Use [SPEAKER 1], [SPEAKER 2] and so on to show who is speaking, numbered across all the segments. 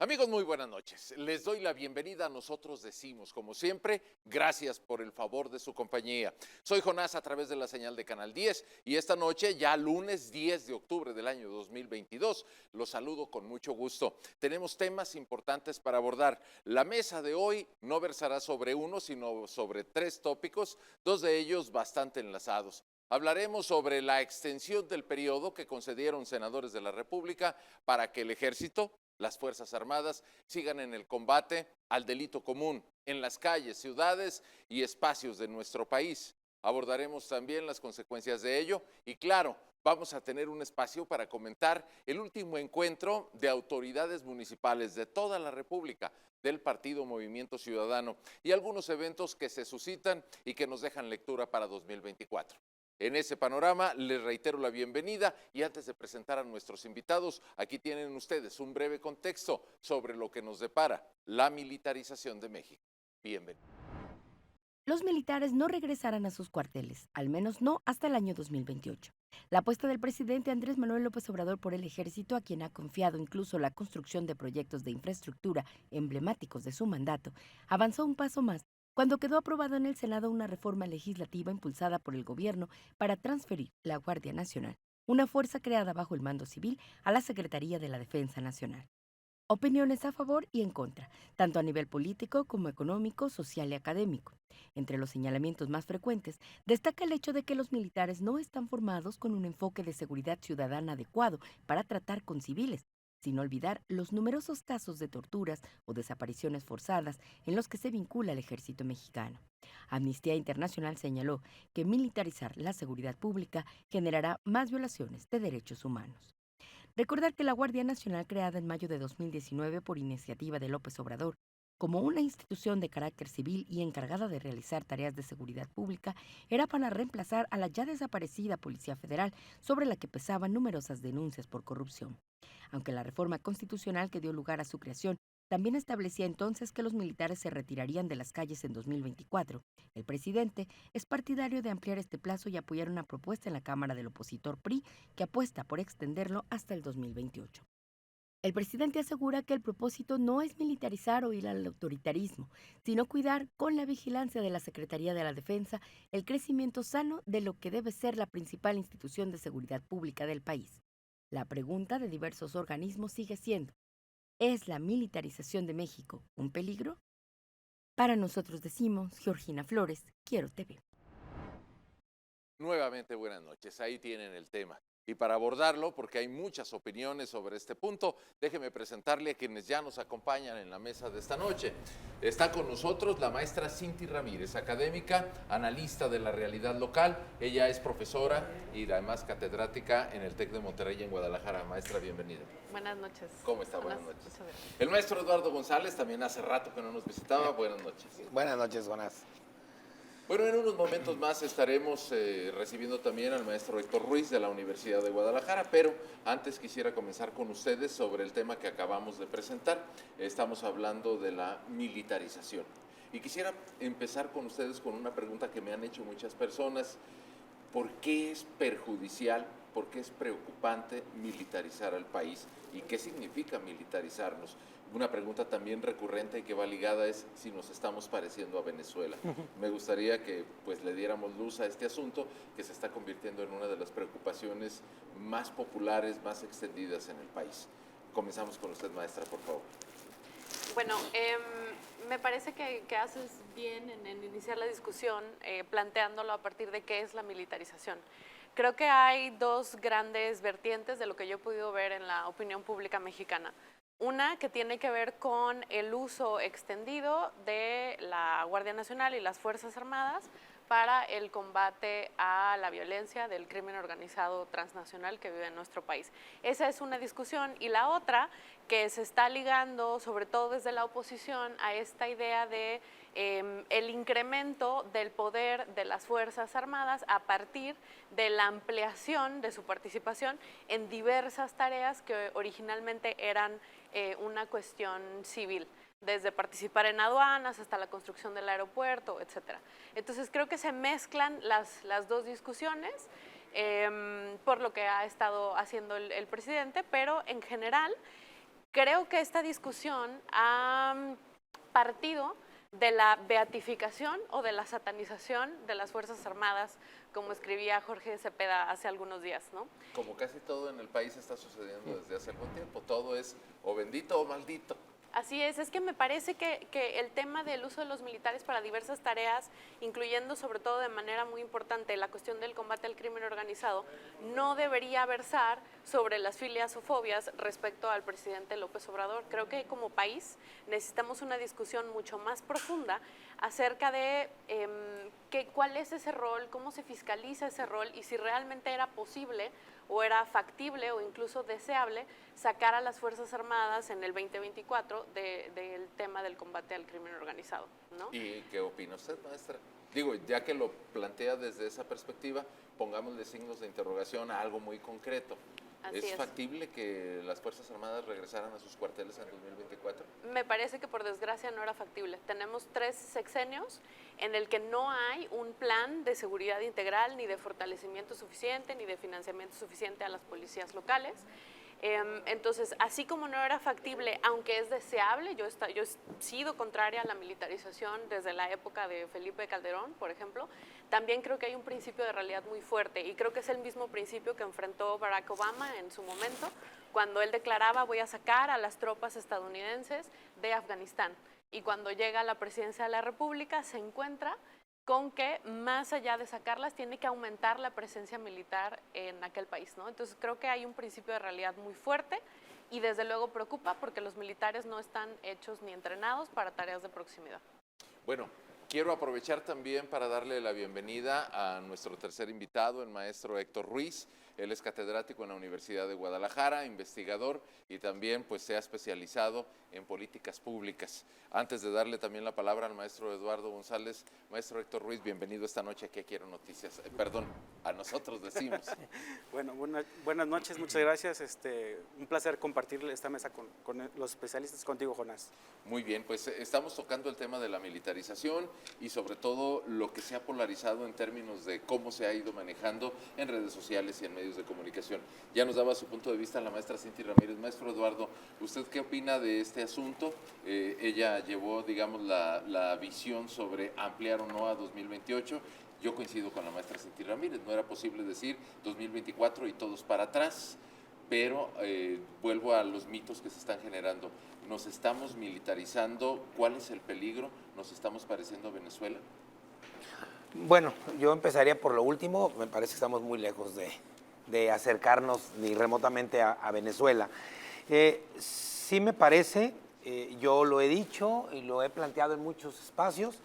[SPEAKER 1] Amigos, muy buenas noches. Les doy la bienvenida a Nosotros Decimos. Como siempre, gracias por el favor de su compañía. Soy Jonás a través de la señal de Canal 10 y esta noche, ya lunes 10 de octubre del año 2022, los saludo con mucho gusto. Tenemos temas importantes para abordar. La mesa de hoy no versará sobre uno, sino sobre tres tópicos, dos de ellos bastante enlazados. Hablaremos sobre la extensión del periodo que concedieron senadores de la República para que el ejército, las Fuerzas Armadas, sigan en el combate al delito común en las calles, ciudades y espacios de nuestro país. Abordaremos también las consecuencias de ello y claro, vamos a tener un espacio para comentar el último encuentro de autoridades municipales de toda la República del Partido Movimiento Ciudadano y algunos eventos que se suscitan y que nos dejan lectura para 2024. En ese panorama les reitero la bienvenida y antes de presentar a nuestros invitados, aquí tienen ustedes un breve contexto sobre lo que nos depara la militarización de México. Bienvenidos.
[SPEAKER 2] Los militares no regresarán a sus cuarteles, al menos no hasta el año 2028. La apuesta del presidente Andrés Manuel López Obrador por el ejército, a quien ha confiado incluso la construcción de proyectos de infraestructura emblemáticos de su mandato, avanzó un paso más cuando quedó aprobada en el Senado una reforma legislativa impulsada por el gobierno para transferir la Guardia Nacional, una fuerza creada bajo el mando civil, a la Secretaría de la Defensa Nacional. Opiniones a favor y en contra, tanto a nivel político como económico, social y académico. Entre los señalamientos más frecuentes, destaca el hecho de que los militares no están formados con un enfoque de seguridad ciudadana adecuado para tratar con civiles, sin olvidar los numerosos casos de torturas o desapariciones forzadas en los que se vincula el ejército mexicano. Amnistía Internacional señaló que militarizar la seguridad pública generará más violaciones de derechos humanos. Recordar que la Guardia Nacional, creada en mayo de 2019 por iniciativa de López Obrador, como una institución de carácter civil y encargada de realizar tareas de seguridad pública, era para reemplazar a la ya desaparecida Policía Federal, sobre la que pesaban numerosas denuncias por corrupción. Aunque la reforma constitucional que dio lugar a su creación también establecía entonces que los militares se retirarían de las calles en 2024, el presidente es partidario de ampliar este plazo y apoyar una propuesta en la Cámara del opositor PRI que apuesta por extenderlo hasta el 2028. El presidente asegura que el propósito no es militarizar o ir al autoritarismo, sino cuidar, con la vigilancia de la Secretaría de la Defensa, el crecimiento sano de lo que debe ser la principal institución de seguridad pública del país. La pregunta de diversos organismos sigue siendo: ¿es la militarización de México un peligro? Para nosotros decimos, Georgina Flores, Quiero TV.
[SPEAKER 1] Nuevamente buenas noches, ahí tienen el tema. Y para abordarlo, porque hay muchas opiniones sobre este punto, déjeme presentarle a quienes ya nos acompañan en la mesa de esta noche. Está con nosotros la maestra Cinti Ramírez, académica, analista de la realidad local. Ella es profesora y además catedrática en el TEC de Monterrey en Guadalajara. Maestra, bienvenida.
[SPEAKER 3] Buenas noches.
[SPEAKER 1] ¿Cómo está? Buenas noches.
[SPEAKER 3] Muchas gracias.
[SPEAKER 1] El maestro Eduardo González también hace rato que no nos visitaba. Buenas noches.
[SPEAKER 4] Buenas noches, Jonás.
[SPEAKER 1] Bueno, en unos momentos más estaremos recibiendo también al maestro Héctor Ruiz de la Universidad de Guadalajara, pero antes quisiera comenzar con ustedes sobre el tema que acabamos de presentar. Estamos hablando de la militarización. Y quisiera empezar con ustedes con una pregunta que me han hecho muchas personas. ¿Por qué es perjudicial, por qué es preocupante militarizar al país? ¿Y qué significa militarizarnos? Una pregunta también recurrente y que va ligada es si nos estamos pareciendo a Venezuela. Me gustaría que pues le diéramos luz a este asunto que se está convirtiendo en una de las preocupaciones más populares, más extendidas en el país. Comenzamos con usted, maestra, por favor.
[SPEAKER 3] Bueno, me parece que haces bien en iniciar la discusión planteándolo a partir de qué es la militarización. Creo que hay dos grandes vertientes de lo que yo he podido ver en la opinión pública mexicana. Una que tiene que ver con el uso extendido de la Guardia Nacional y las Fuerzas Armadas para el combate a la violencia del crimen organizado transnacional que vive en nuestro país. Esa es una discusión. Y la otra, que se está ligando, sobre todo desde la oposición, a esta idea de el incremento del poder de las Fuerzas Armadas a partir de la ampliación de su participación en diversas tareas que originalmente eran una cuestión civil, desde participar en aduanas hasta la construcción del aeropuerto, etcétera. Entonces creo que se mezclan las dos discusiones por lo que ha estado haciendo el presidente, pero en general Creo que esta discusión ha partido de la beatificación o de la satanización de las Fuerzas Armadas, como escribía Jorge Cepeda hace algunos días, ¿no?
[SPEAKER 1] Como casi todo en el país está sucediendo desde hace algún tiempo, todo es o bendito o maldito.
[SPEAKER 3] Así es que me parece que el tema del uso de los militares para diversas tareas, incluyendo sobre todo de manera muy importante la cuestión del combate al crimen organizado, no debería versar sobre las filias o fobias respecto al presidente López Obrador. Creo que como país necesitamos una discusión mucho más profunda acerca de cuál es ese rol, cómo se fiscaliza ese rol y si realmente era posible o era factible o incluso deseable sacar a las Fuerzas Armadas en el 2024 del tema del combate al crimen organizado, ¿no?
[SPEAKER 1] ¿Y qué opina usted, maestra? Digo, ya que lo plantea desde esa perspectiva, pongámosle signos de interrogación a algo muy concreto. ¿Es factible que las Fuerzas Armadas regresaran a sus cuarteles en 2024?
[SPEAKER 3] Me parece que por desgracia no era factible. Tenemos 3 sexenios en el que no hay un plan de seguridad integral, ni de fortalecimiento suficiente, ni de financiamiento suficiente a las policías locales. Entonces, así como no era factible, aunque es deseable, yo he sido contraria a la militarización desde la época de Felipe Calderón, por ejemplo, también creo que hay un principio de realidad muy fuerte y creo que es el mismo principio que enfrentó Barack Obama en su momento, cuando él declaraba voy a sacar a las tropas estadounidenses de Afganistán. Y cuando llega a la presidencia de la República se encuentra con que más allá de sacarlas tiene que aumentar la presencia militar en aquel país, ¿no? Entonces creo que hay un principio de realidad muy fuerte y desde luego preocupa porque los militares no están hechos ni entrenados para tareas de proximidad.
[SPEAKER 1] Bueno, quiero aprovechar también para darle la bienvenida a nuestro tercer invitado, el maestro Héctor Ruiz. Él es catedrático en la Universidad de Guadalajara, investigador y también pues se ha especializado en políticas públicas. Antes de darle también la palabra al maestro Eduardo González, maestro Héctor Ruiz, bienvenido esta noche aquí a Quiero Noticias. Perdón, a nosotros decimos.
[SPEAKER 4] Bueno, buenas noches, muchas gracias. Un placer compartir esta mesa con los especialistas, contigo, Jonás.
[SPEAKER 1] Muy bien, pues estamos tocando el tema de la militarización y sobre todo lo que se ha polarizado en términos de cómo se ha ido manejando en redes sociales y en medios de comunicación. Ya nos daba su punto de vista la maestra Cinti Ramírez. Maestro Eduardo, ¿usted qué opina de este asunto? Ella llevó, digamos, la visión sobre ampliar o no a 2028. Yo coincido con la maestra Cinti Ramírez, no era posible decir 2024 y todos para atrás, pero vuelvo a los mitos que se están generando. ¿Nos estamos militarizando? ¿Cuál es el peligro? ¿Nos estamos pareciendo a Venezuela?
[SPEAKER 5] Bueno, yo empezaría por lo último. Me parece que estamos muy lejos de acercarnos ni remotamente a Venezuela. Sí me parece, yo lo he dicho y lo he planteado en muchos espacios,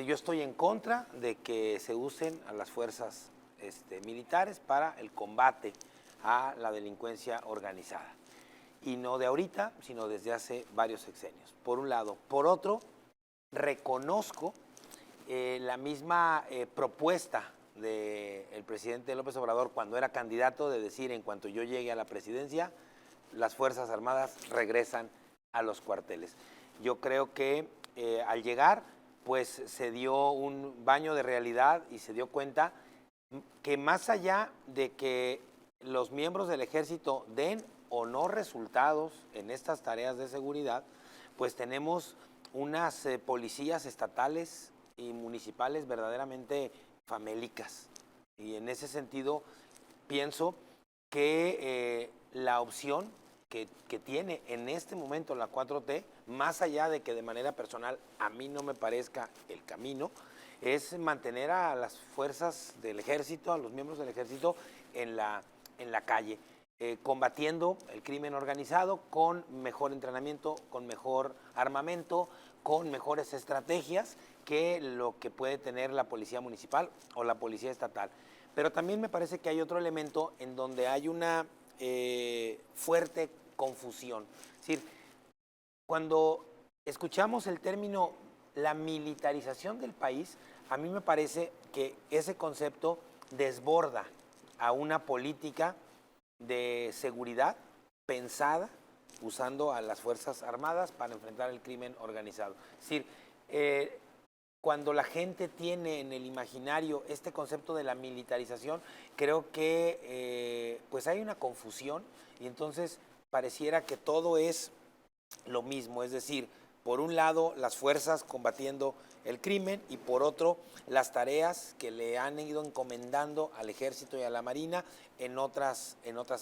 [SPEAKER 5] yo estoy en contra de que se usen a las fuerzas militares para el combate a la delincuencia organizada. Y no de ahorita, sino desde hace varios sexenios, por un lado. Por otro, reconozco la misma propuesta del presidente López Obrador cuando era candidato de decir en cuanto yo llegue a la presidencia, las Fuerzas Armadas regresan a los cuarteles. Yo creo que al llegar, pues se dio un baño de realidad y se dio cuenta que más allá de que los miembros del ejército den o no resultados en estas tareas de seguridad, pues tenemos unas policías estatales y municipales verdaderamente famélicas. Y en ese sentido pienso que la opción que tiene en este momento la 4T, más allá de que de manera personal a mí no me parezca el camino, es mantener a las fuerzas del ejército, a los miembros del ejército en la calle, combatiendo el crimen organizado con mejor entrenamiento, con mejor armamento, con mejores estrategias que lo que puede tener la policía municipal o la policía estatal. Pero también me parece que hay otro elemento en donde hay una fuerte confusión. Es decir, cuando escuchamos el término la militarización del país, a mí me parece que ese concepto desborda a una política de seguridad pensada usando a las Fuerzas Armadas para enfrentar el crimen organizado. Es decir, cuando la gente tiene en el imaginario este concepto de la militarización, creo que pues hay una confusión y entonces pareciera que todo es lo mismo, es decir, por un lado las fuerzas combatiendo el crimen y por otro las tareas que le han ido encomendando al Ejército y a la Marina en otras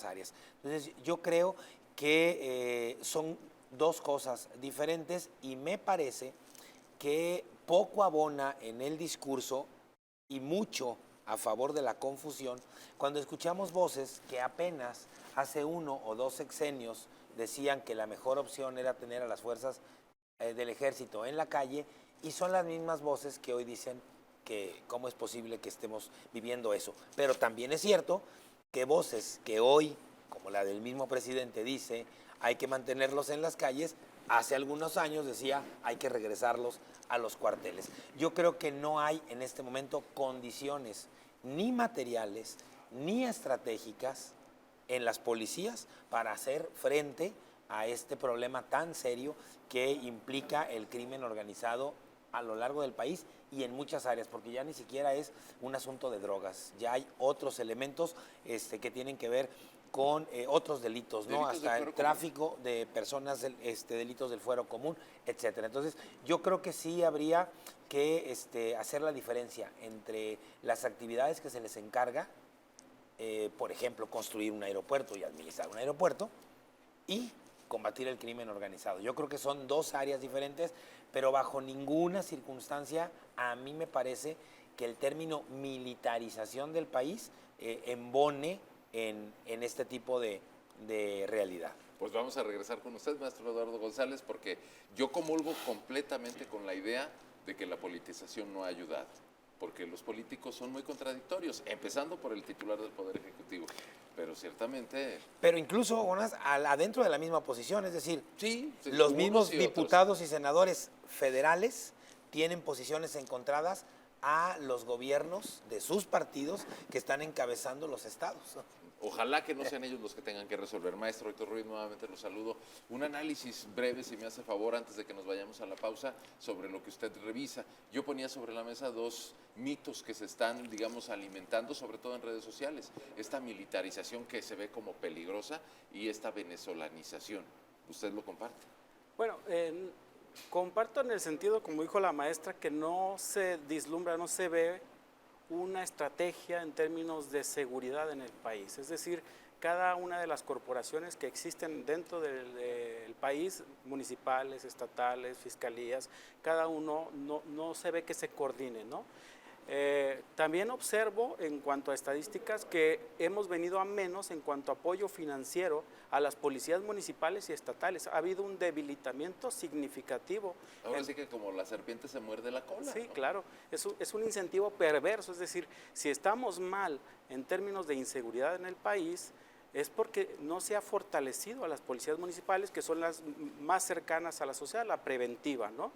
[SPEAKER 5] áreas. Entonces yo creo que son dos cosas diferentes y me parece que poco abona en el discurso y mucho a favor de la confusión cuando escuchamos voces que apenas hace 1 o 2 sexenios decían que la mejor opción era tener a las fuerzas del Ejército en la calle y son las mismas voces que hoy dicen que cómo es posible que estemos viviendo eso. Pero también es cierto que voces que hoy, como la del mismo presidente, dice hay que mantenerlos en las calles, hace algunos años decía hay que regresarlos a los cuarteles. Yo creo que no hay en este momento condiciones ni materiales ni estratégicas en las policías para hacer frente a este problema tan serio que implica el crimen organizado a lo largo del país y en muchas áreas, porque ya ni siquiera es un asunto de drogas, ya hay otros elementos que tienen que ver con otros delitos, ¿no? Hasta el tráfico de personas, delitos del fuero común, etcétera. Entonces, yo creo que sí habría que hacer la diferencia entre las actividades que se les encarga, por ejemplo, construir un aeropuerto y administrar un aeropuerto, y combatir el crimen organizado. Yo creo que son dos áreas diferentes, pero bajo ninguna circunstancia a mí me parece que el término militarización del país embone en este tipo de realidad.
[SPEAKER 1] Pues vamos a regresar con usted, maestro Eduardo González, porque yo comulgo completamente con la idea de que la politización no ha ayudado, porque los políticos son muy contradictorios, empezando por el titular del Poder Ejecutivo, pero ciertamente...
[SPEAKER 5] Pero incluso, Jonas, adentro de la misma oposición, es decir,
[SPEAKER 1] sí,
[SPEAKER 5] los mismos diputados y senadores federales tienen posiciones encontradas a los gobiernos de sus partidos que están encabezando los estados.
[SPEAKER 1] Ojalá que no sean ellos los que tengan que resolver. Maestro Héctor Ruiz, nuevamente los saludo. Un análisis breve, si me hace favor, antes de que nos vayamos a la pausa, sobre lo que usted revisa. Yo ponía sobre la mesa 2 mitos que se están, digamos, alimentando, sobre todo en redes sociales. Esta militarización que se ve como peligrosa y esta venezolanización. ¿Usted lo comparte?
[SPEAKER 4] Bueno, comparto en el sentido, como dijo la maestra, que no se vislumbra, no se ve una estrategia en términos de seguridad en el país. Es decir, cada una de las corporaciones que existen dentro del país, municipales, estatales, fiscalías, cada uno no se ve que se coordine, ¿no? También observo en cuanto a estadísticas que hemos venido a menos en cuanto a apoyo financiero a las policías municipales y estatales. Ha habido un debilitamiento significativo.
[SPEAKER 1] Ahora sí que como la serpiente se muerde la cola.
[SPEAKER 4] Sí,
[SPEAKER 1] ¿no?
[SPEAKER 4] claro, es un incentivo perverso, es decir, si estamos mal en términos de inseguridad en el país, es porque no se ha fortalecido a las policías municipales, que son las más cercanas a la sociedad, la preventiva, ¿no?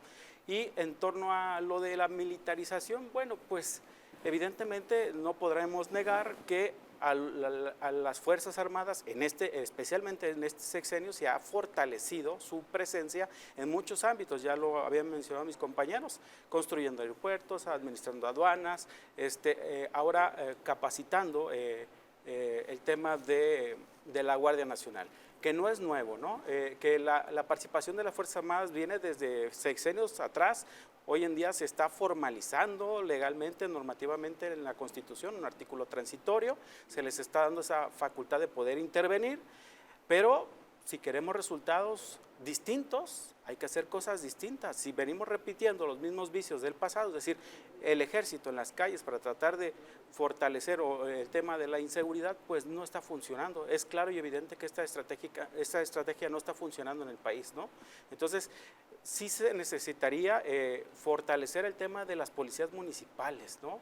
[SPEAKER 4] Y en torno a lo de la militarización, bueno, pues evidentemente no podremos negar que a las Fuerzas Armadas, especialmente en este sexenio, se ha fortalecido su presencia en muchos ámbitos, ya lo habían mencionado mis compañeros, construyendo aeropuertos, administrando aduanas, ahora capacitando el tema de la Guardia Nacional, que no es nuevo, ¿no? Que la participación de las Fuerzas Armadas viene desde sexenios atrás. Hoy en día se está formalizando legalmente, normativamente en la Constitución, un artículo transitorio, se les está dando esa facultad de poder intervenir, pero si queremos resultados distintos, hay que hacer cosas distintas. Si venimos repitiendo los mismos vicios del pasado, es decir, el ejército en las calles para tratar de fortalecer el tema de la inseguridad, pues no está funcionando. Es claro y evidente que esta estrategia no está funcionando en el país, ¿no? Entonces, sí se necesitaría fortalecer el tema de las policías municipales, ¿no?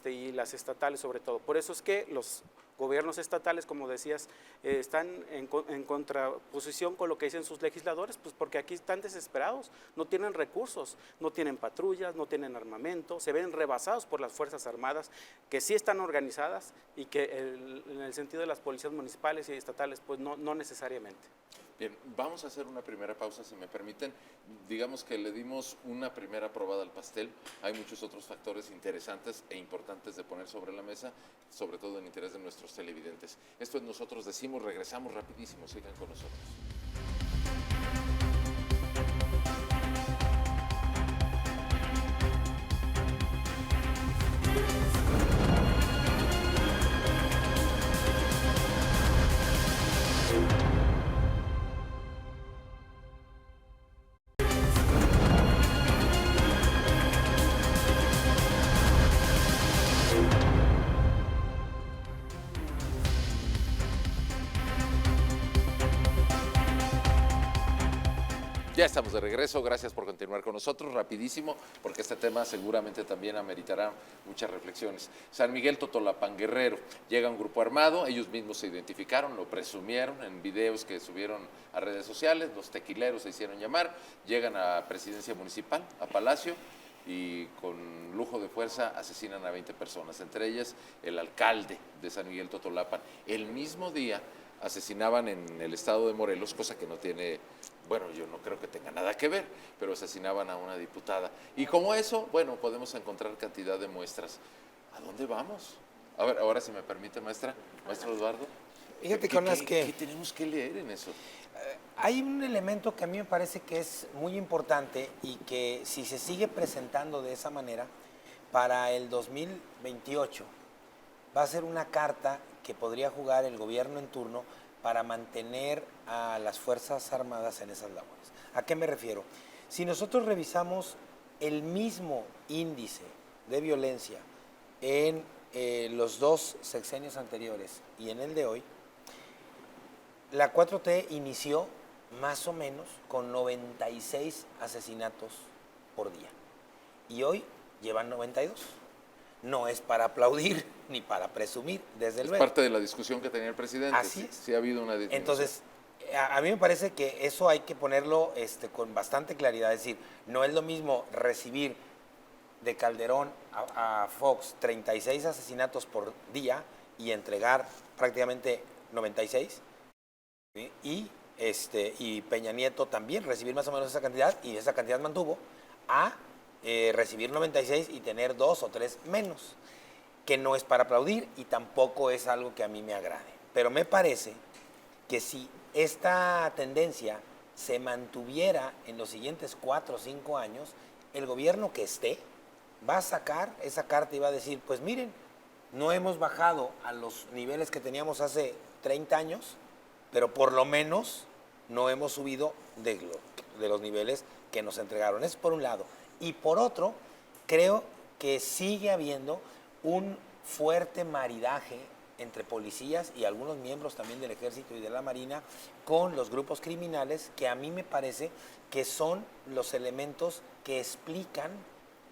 [SPEAKER 4] Y las estatales sobre todo. Por eso es que los gobiernos estatales, como decías, están en contraposición con lo que dicen sus legisladores, pues porque aquí están desesperados, no tienen recursos, no tienen patrullas, no tienen armamento, se ven rebasados por las Fuerzas Armadas, que sí están organizadas y que en el sentido de las policías municipales y estatales, pues no necesariamente.
[SPEAKER 1] Bien, vamos a hacer una primera pausa, si me permiten. Digamos que le dimos una primera probada al pastel. Hay muchos otros factores interesantes e importantes de poner sobre la mesa, sobre todo en interés de nuestros televidentes. Esto es Nosotros Decimos, regresamos rapidísimo, sigan con nosotros. Ya estamos de regreso, gracias por continuar con nosotros, rapidísimo, porque este tema seguramente también ameritará muchas reflexiones. San Miguel Totolapan, Guerrero, llega un grupo armado, ellos mismos se identificaron, lo presumieron en videos que subieron a redes sociales, los tequileros se hicieron llamar, llegan a Presidencia Municipal, a Palacio, y con lujo de fuerza asesinan a 20 personas, entre ellas el alcalde de San Miguel Totolapan. El mismo día asesinaban en el estado de Morelos, cosa que no tiene, bueno, yo no creo que tenga nada que ver, pero asesinaban a una diputada. Y como eso, bueno, podemos encontrar cantidad de muestras. ¿A dónde vamos? A ver, ahora si me permite, maestro Eduardo.
[SPEAKER 5] Fíjate,
[SPEAKER 1] ¿Qué tenemos que leer en eso?
[SPEAKER 5] Hay un elemento que a mí me parece que es muy importante y que si se sigue presentando de esa manera, para el 2028 va a ser una carta que podría jugar el gobierno en turno para mantener a las Fuerzas Armadas en esas labores. ¿A qué me refiero? Si nosotros revisamos el mismo índice de violencia en los dos sexenios anteriores y en el de hoy, la 4T inició más o menos con 96 asesinatos por día y hoy llevan 92. No es para aplaudir ni para presumir, desde luego.
[SPEAKER 1] Es parte de la discusión que tenía el presidente.
[SPEAKER 5] Así es.
[SPEAKER 1] Sí ha habido una discusión.
[SPEAKER 5] Entonces, a mí me parece que eso hay que ponerlo con bastante claridad. Es decir, no es lo mismo recibir de Calderón a Fox 36 asesinatos por día y entregar prácticamente 96, ¿sí? Y Peña Nieto también recibir más o menos esa cantidad, y esa cantidad mantuvo, a recibir 96 y tener 2 o 3 menos, que no es para aplaudir y tampoco es algo que a mí me agrade. Pero me parece que si esta tendencia se mantuviera en los siguientes 4 o 5 años, el gobierno que esté va a sacar esa carta y va a decir, pues miren, no hemos bajado a los niveles que teníamos hace 30 años, pero por lo menos no hemos subido de los niveles que nos entregaron. Eso por un lado. Y por otro, creo que sigue habiendo un fuerte maridaje entre policías y algunos miembros también del Ejército y de la Marina con los grupos criminales, que a mí me parece que son los elementos que explican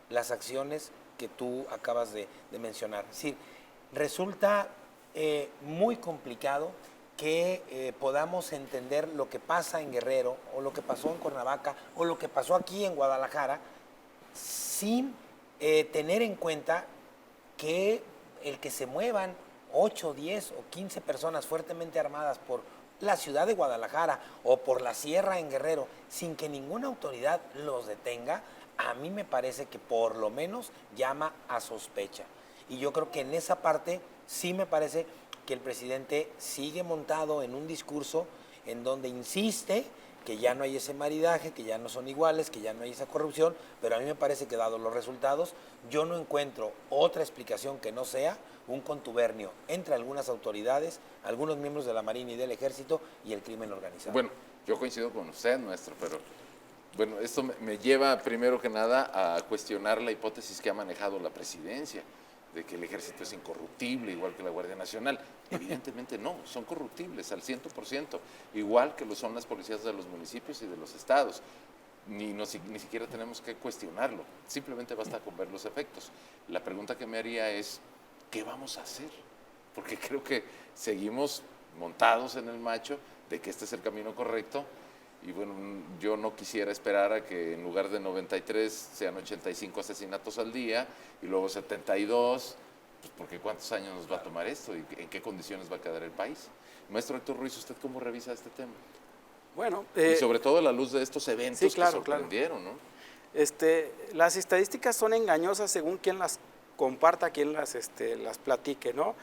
[SPEAKER 5] las acciones que tú acabas de mencionar. Es decir, resulta muy complicado que podamos entender lo que pasa en Guerrero o lo que pasó en Cuernavaca o lo que pasó aquí en Guadalajara sin tener en cuenta que el que se muevan 8, 10 o 15 personas fuertemente armadas por la ciudad de Guadalajara o por la sierra en Guerrero sin que ninguna autoridad los detenga, a mí me parece que por lo menos llama a sospecha. Y yo creo que en esa parte sí me parece que el presidente sigue montado en un discurso en donde insiste que ya no hay ese maridaje, que ya no son iguales, que ya no hay esa corrupción, pero a mí me parece que dado los resultados, yo no encuentro otra explicación que no sea un contubernio entre algunas autoridades, algunos miembros de la Marina y del Ejército y el crimen organizado.
[SPEAKER 1] Bueno, yo coincido con usted, maestro, pero bueno, esto me lleva primero que nada a cuestionar la hipótesis que ha manejado la presidencia, de que el Ejército es incorruptible, igual que la Guardia Nacional. Evidentemente no, son corruptibles al 100%, igual que lo son las policías de los municipios y de los estados. Ni siquiera tenemos que cuestionarlo, simplemente basta con ver los efectos. La pregunta que me haría es, ¿qué vamos a hacer? Porque creo que seguimos montados en el macho de que este es el camino correcto. Y bueno, yo no quisiera esperar a que en lugar de 93 sean 85 asesinatos al día y luego 72, pues porque ¿cuántos años nos va a tomar esto y en qué condiciones va a quedar el país? Maestro Héctor Ruiz, ¿usted cómo revisa este tema?
[SPEAKER 4] Bueno,
[SPEAKER 1] y sobre todo a la luz de estos eventos
[SPEAKER 4] sí, claro,
[SPEAKER 1] que sorprendieron, ¿no?
[SPEAKER 4] Las estadísticas son engañosas según quien las comparta, quien las platique, ¿no?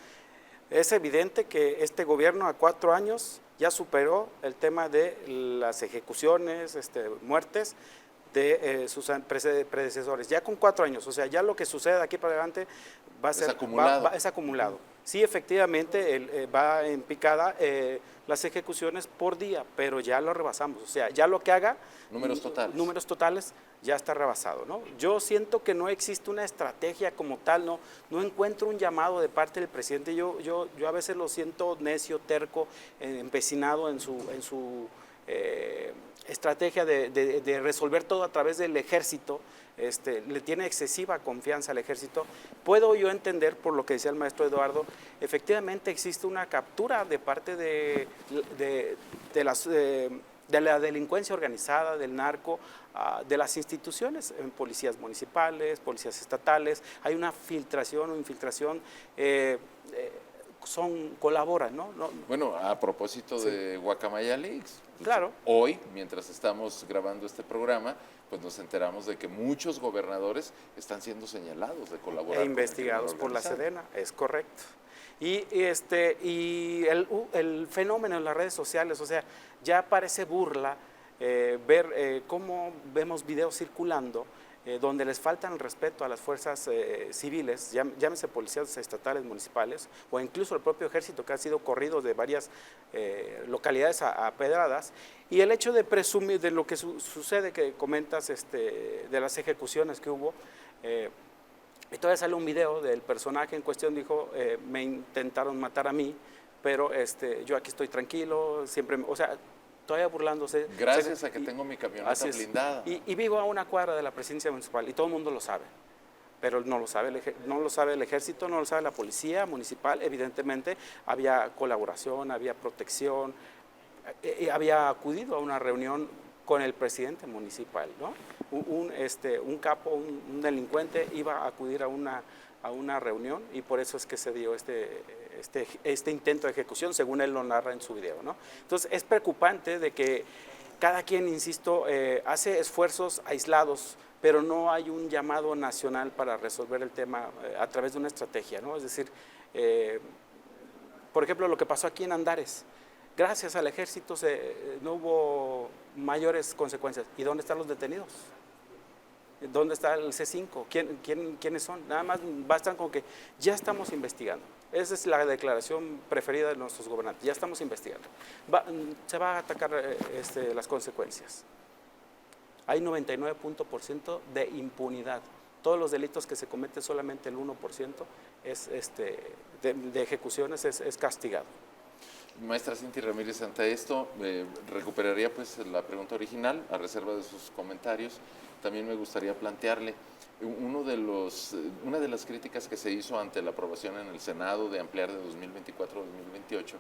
[SPEAKER 4] Es evidente que este gobierno a 4 años ya superó el tema de las ejecuciones, muertes de sus predecesores, ya con 4 años, o sea, ya lo que sucede de aquí para adelante va a ser
[SPEAKER 1] acumulado.
[SPEAKER 4] es acumulado. Sí, efectivamente, va en picada las ejecuciones por día, pero ya lo rebasamos, o sea, ya lo que haga, números totales, ya está rebasado, ¿no? Yo siento que no existe una estrategia como tal, no encuentro un llamado de parte del presidente. Yo a veces lo siento necio, terco, empecinado en su estrategia de resolver todo a través del ejército. Le tiene excesiva confianza al ejército. Puedo yo entender, por lo que decía el maestro Eduardo, efectivamente existe una captura de parte de la delincuencia organizada, del narco, de las instituciones, en policías municipales, policías estatales. Hay una filtración o infiltración, colaboran, ¿no?
[SPEAKER 1] Bueno, a propósito
[SPEAKER 4] Sí.
[SPEAKER 1] de Guacamaya Leaks,
[SPEAKER 4] Claro.
[SPEAKER 1] hoy, mientras estamos grabando este programa, pues nos enteramos de que muchos gobernadores están siendo señalados de colaborar con el
[SPEAKER 4] investigados
[SPEAKER 1] crimen
[SPEAKER 4] por la
[SPEAKER 1] organizado.
[SPEAKER 4] Sedena, es correcto. Y el fenómeno en las redes sociales, o sea, ya parece burla ver cómo vemos videos circulando donde les faltan el respeto a las fuerzas civiles, llámese policías estatales, municipales, o incluso el propio ejército, que ha sido corrido de varias localidades a pedradas, y el hecho de presumir de lo que sucede, que comentas, de las ejecuciones que hubo. Y todavía sale un video del personaje en cuestión, dijo, me intentaron matar a mí, pero yo aquí estoy tranquilo, siempre, o sea, todavía burlándose.
[SPEAKER 1] Gracias a que tengo mi camioneta blindada.
[SPEAKER 4] Y vivo a una cuadra de la presidencia municipal y todo el mundo lo sabe, pero no lo sabe el ejército, no lo sabe la policía municipal. Evidentemente había colaboración, había protección, había acudido a una reunión con el presidente municipal, ¿no? Un capo, un delincuente iba a acudir a una reunión, y por eso es que se dio este intento de ejecución, según él lo narra en su video, ¿no? Entonces es preocupante de que cada quien, insisto, hace esfuerzos aislados, pero no hay un llamado nacional para resolver el tema a través de una estrategia, ¿no? Es decir, por ejemplo, lo que pasó aquí en Andares. Gracias al ejército no hubo mayores consecuencias. ¿Y dónde están los detenidos? ¿Dónde está el C5? ¿Quiénes son? Nada más bastan con que ya estamos investigando. Esa es la declaración preferida de nuestros gobernantes. Ya estamos investigando. Se va a atacar las consecuencias. Hay 99% de impunidad. Todos los delitos que se cometen, solamente el 1% de ejecuciones es castigado.
[SPEAKER 1] Maestra Cinti Ramírez, ante esto, recuperaría pues la pregunta original, a reserva de sus comentarios. También me gustaría plantearle, una de las críticas que se hizo ante la aprobación en el Senado de ampliar de 2024 a 2028,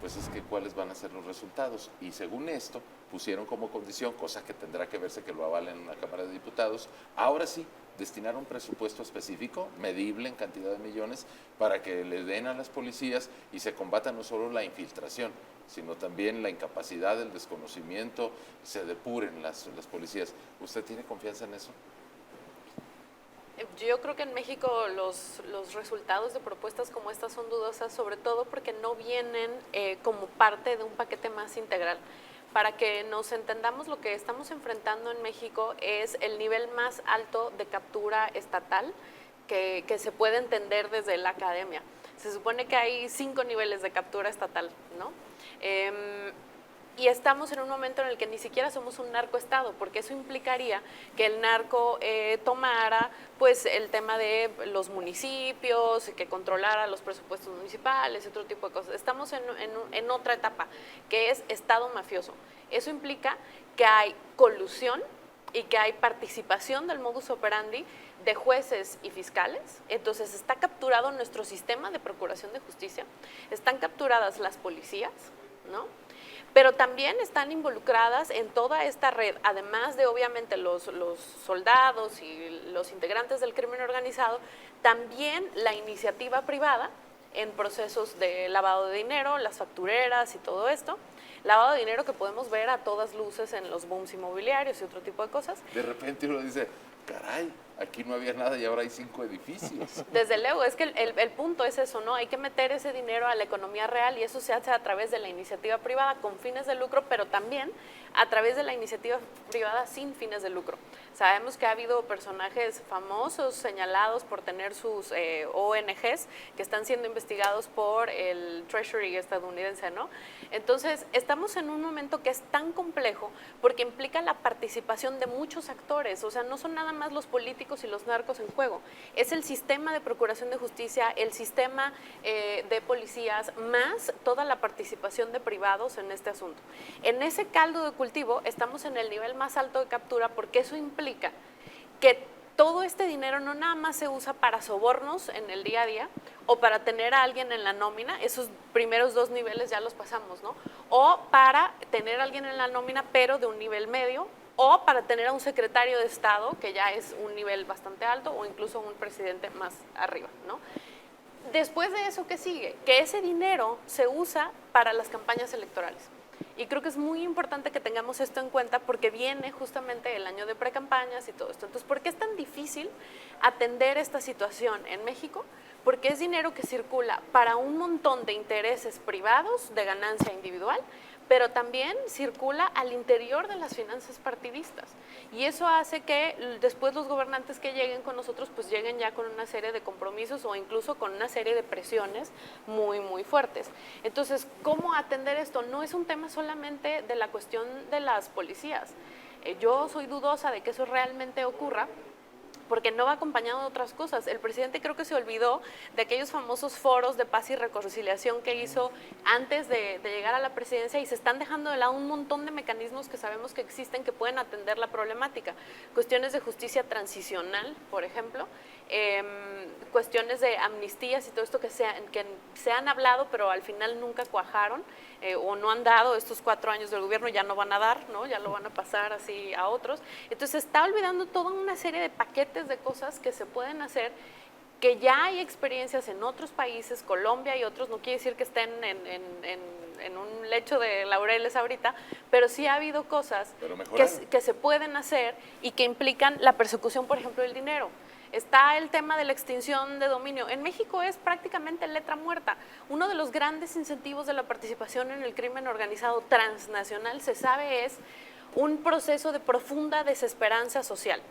[SPEAKER 1] pues es que cuáles van a ser los resultados. Y según esto, pusieron como condición, cosa que tendrá que verse que lo avalen en la Cámara de Diputados, ahora sí, destinar un presupuesto específico, medible en cantidad de millones, para que le den a las policías y se combata no solo la infiltración, sino también la incapacidad, el desconocimiento, se depuren las policías. ¿Usted tiene confianza en eso?
[SPEAKER 3] Yo creo que en México los resultados de propuestas como estas son dudosas, sobre todo porque no vienen como parte de un paquete más integral. Para que nos entendamos, lo que estamos enfrentando en México es el nivel más alto de captura estatal que se puede entender desde la academia. Se supone que hay 5 niveles de captura estatal, ¿no? Y estamos en un momento en el que ni siquiera somos un narcoestado, porque eso implicaría que el narco tomara pues el tema de los municipios, que controlara los presupuestos municipales, otro tipo de cosas. Estamos en otra etapa, que es estado mafioso. Eso implica que hay colusión y que hay participación del modus operandi de jueces y fiscales. Entonces está capturado nuestro sistema de procuración de justicia, están capturadas las policías, ¿no? Pero también están involucradas en toda esta red, además de obviamente los soldados y los integrantes del crimen organizado, también la iniciativa privada en procesos de lavado de dinero, las factureras y todo esto, lavado de dinero que podemos ver a todas luces en los booms inmobiliarios y otro tipo de cosas.
[SPEAKER 1] De repente uno dice, caray, aquí no había nada y ahora hay 5 edificios.
[SPEAKER 3] Desde luego, es que el punto es eso, ¿no? Hay que meter ese dinero a la economía real y eso se hace a través de la iniciativa privada con fines de lucro, pero también a través de la iniciativa privada sin fines de lucro. Sabemos que ha habido personajes famosos señalados por tener sus ONGs que están siendo investigados por el Treasury estadounidense, ¿no? Entonces, estamos en un momento que es tan complejo porque implica la participación de muchos actores, o sea, no son nada más los políticos y los narcos en juego, es el sistema de procuración de justicia, el sistema de policías, más toda la participación de privados en este asunto. En ese caldo de cultivo estamos en el nivel más alto de captura porque eso implica que todo este dinero no nada más se usa para sobornos en el día a día o para tener a alguien en la nómina, esos primeros 2 niveles ya los pasamos, ¿no? O para tener a alguien en la nómina pero de un nivel medio, o para tener a un secretario de Estado, que ya es un nivel bastante alto, o incluso un presidente más arriba, ¿no? Después de eso, ¿qué sigue? Que ese dinero se usa para las campañas electorales. Y creo que es muy importante que tengamos esto en cuenta porque viene justamente el año de precampañas y todo esto. Entonces, ¿por qué es tan difícil atender esta situación en México? Porque es dinero que circula para un montón de intereses privados de ganancia individual, pero también circula al interior de las finanzas partidistas. Y eso hace que después los gobernantes que lleguen con nosotros, pues lleguen ya con una serie de compromisos o incluso con una serie de presiones muy, muy fuertes. Entonces, ¿cómo atender esto? No es un tema solamente de la cuestión de las policías. Yo soy dudosa de que eso realmente ocurra, porque no va acompañado de otras cosas. El presidente creo que se olvidó de aquellos famosos foros de paz y reconciliación que hizo antes de llegar a la presidencia y se están dejando de lado un montón de mecanismos que sabemos que existen que pueden atender la problemática. Cuestiones de justicia transicional, por ejemplo, cuestiones de amnistías y todo esto que se han hablado pero al final nunca cuajaron o no han dado. Estos 4 años del gobierno ya no van a dar, ¿no? Ya lo van a pasar así a otros. Entonces se está olvidando toda una serie de paquetes de cosas que se pueden hacer, que ya hay experiencias en otros países, Colombia y otros, no quiere decir que estén en un lecho de laureles ahorita, pero sí ha habido cosas que se pueden hacer y que implican la persecución, por ejemplo, del dinero. Está el tema de la extinción de dominio. En México es prácticamente letra muerta. Uno de los grandes incentivos de la participación en el crimen organizado transnacional, se sabe, es un proceso de profunda desesperanza social.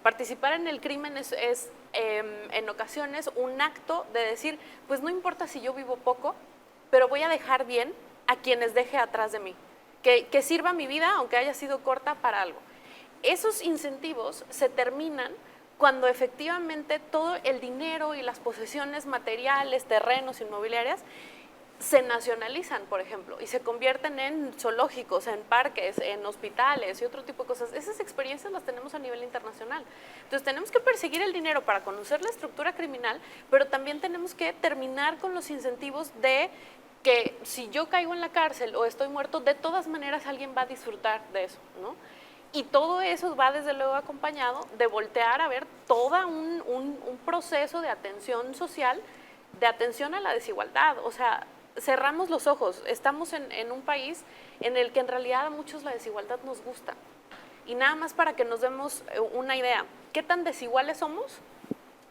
[SPEAKER 3] Participar en el crimen es en ocasiones un acto de decir, pues no importa si yo vivo poco, pero voy a dejar bien a quienes deje atrás de mí, que sirva mi vida, aunque haya sido corta, para algo. Esos incentivos se terminan cuando efectivamente todo el dinero y las posesiones materiales, terrenos, inmobiliarias, se nacionalizan, por ejemplo, y se convierten en zoológicos, en parques, en hospitales y otro tipo de cosas. Esas experiencias las tenemos a nivel internacional. Entonces tenemos que perseguir el dinero para conocer la estructura criminal, pero también tenemos que terminar con los incentivos de que si yo caigo en la cárcel o estoy muerto, de todas maneras alguien va a disfrutar de eso, ¿no? Y todo eso va desde luego acompañado de voltear a ver todo un proceso de atención social, de atención a la desigualdad. O sea, cerramos los ojos, estamos en un país en el que en realidad a muchos la desigualdad nos gusta. Y nada más para que nos demos una idea, ¿qué tan desiguales somos?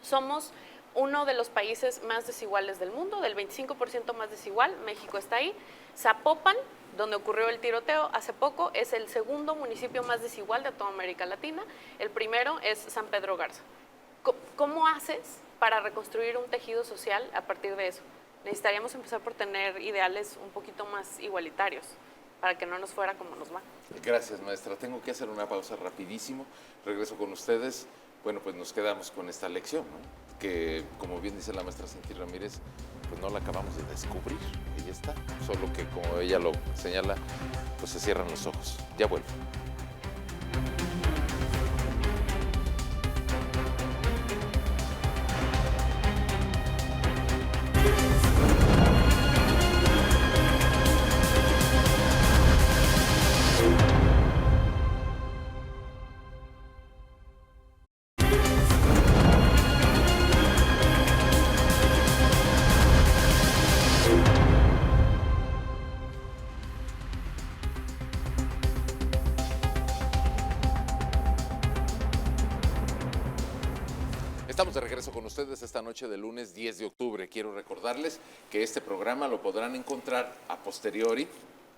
[SPEAKER 3] Somos uno de los países más desiguales del mundo, del 25% más desigual. México está ahí. Zapopan, donde ocurrió el tiroteo hace poco, es el segundo municipio más desigual de toda América Latina. El primero es San Pedro Garza. ¿Cómo haces para reconstruir un tejido social a partir de eso? Necesitaríamos empezar por tener ideales un poquito más igualitarios para que no nos fuera como nos va.
[SPEAKER 1] Gracias, maestra. Tengo que hacer una pausa rapidísimo. Regreso con ustedes. Bueno, pues nos quedamos con esta lección, ¿no? Que, como bien dice la maestra Cinti Ramírez, pues no la acabamos de descubrir. Ella está. Solo que, como ella lo señala, pues se cierran los ojos. Ya vuelvo. estamos de regreso con ustedes esta noche de lunes 10 de octubre. Quiero recordarles que este programa lo podrán encontrar a posteriori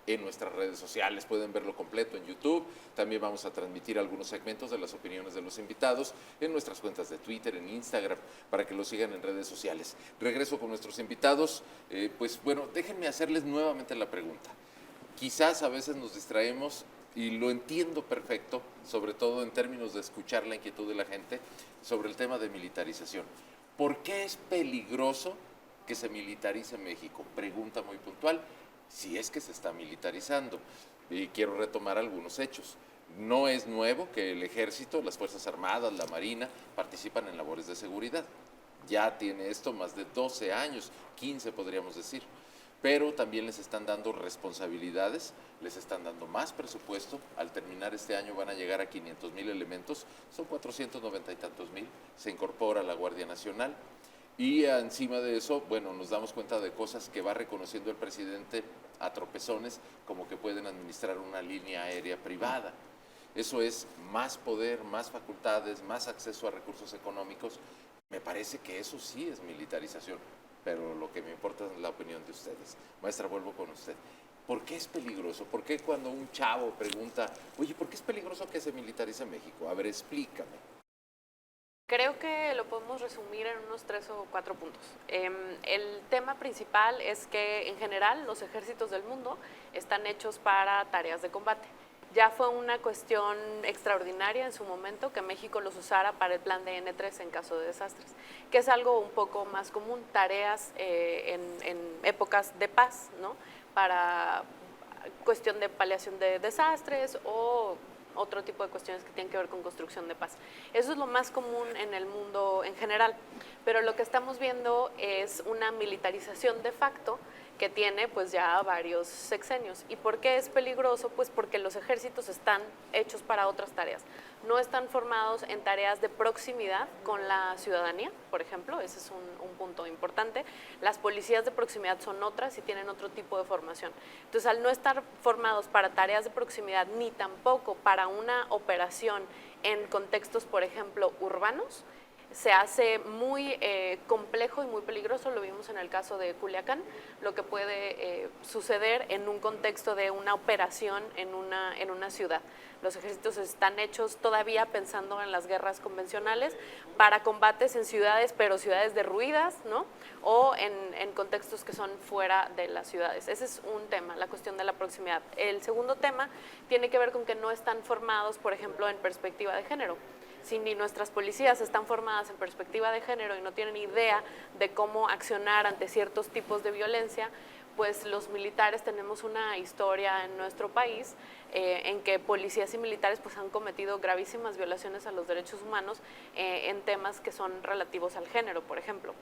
[SPEAKER 1] en nuestras redes sociales. Pueden verlo completo en YouTube. También vamos a transmitir algunos segmentos de las opiniones de los invitados en nuestras cuentas de Twitter, en Instagram, para que lo sigan en redes sociales. Regreso con nuestros invitados. Pues bueno, déjenme hacerles nuevamente la pregunta. Quizás a veces nos distraemos y lo entiendo perfecto, sobre todo en términos de escuchar la inquietud de la gente sobre el tema de militarización. ¿Por qué es peligroso que se militarice México? Pregunta muy puntual. Si es que se está militarizando. Y quiero retomar algunos hechos. No es nuevo que el Ejército, las Fuerzas Armadas, la Marina, participan en labores de seguridad. Ya tiene esto más de 12 años, 15 podríamos decir. Pero también les están dando responsabilidades, les están dando más presupuesto. Al terminar este año van a llegar a 500,000 elementos, son 490 y tantos mil. Se incorpora la Guardia Nacional. Y encima de eso, bueno, nos damos cuenta de cosas que va reconociendo el presidente a tropezones, como que pueden administrar una línea aérea privada. Eso es más poder, más facultades, más acceso a recursos económicos. Me parece que eso sí es militarización, pero lo que me importa es la opinión de ustedes. Maestra, vuelvo con usted. ¿Por qué es peligroso? ¿Por qué cuando un chavo pregunta, oye, ¿por qué es peligroso que se militarice México? A ver, explícame.
[SPEAKER 3] Creo que lo podemos resumir en unos 3 o 4 puntos. El tema principal es que en general los ejércitos del mundo están hechos para tareas de combate. Ya fue una cuestión extraordinaria en su momento que México los usara para el plan de N3 en caso de desastres, que es algo un poco más común, tareas en épocas de paz, ¿no? Para cuestión de paliación de desastres o otro tipo de cuestiones que tienen que ver con construcción de paz. Eso es lo más común en el mundo en general, pero lo que estamos viendo es una militarización de facto que tiene pues ya varios sexenios. ¿Y por qué es peligroso? Pues porque los ejércitos están hechos para otras tareas. No están formados en tareas de proximidad con la ciudadanía, por ejemplo, ese es un punto importante. Las policías de proximidad son otras y tienen otro tipo de formación. Entonces, al no estar formados para tareas de proximidad ni tampoco para una operación en contextos, por ejemplo, urbanos, se hace muy complejo y muy peligroso. Lo vimos en el caso de Culiacán, lo que puede suceder en un contexto de una operación en una ciudad. Los ejércitos están hechos todavía pensando en las guerras convencionales para combates en ciudades, pero ciudades derruidas, ¿no? O en contextos que son fuera de las ciudades. Ese es un tema, la cuestión de la proximidad. El segundo tema tiene que ver con que no están formados, por ejemplo, en perspectiva de género. Si ni nuestras policías están formadas en perspectiva de género y no tienen idea de cómo accionar ante ciertos tipos de violencia, pues los militares tenemos una historia en nuestro país en que policías y militares pues han cometido gravísimas violaciones a los derechos humanos en temas que son relativos al género, por ejemplo.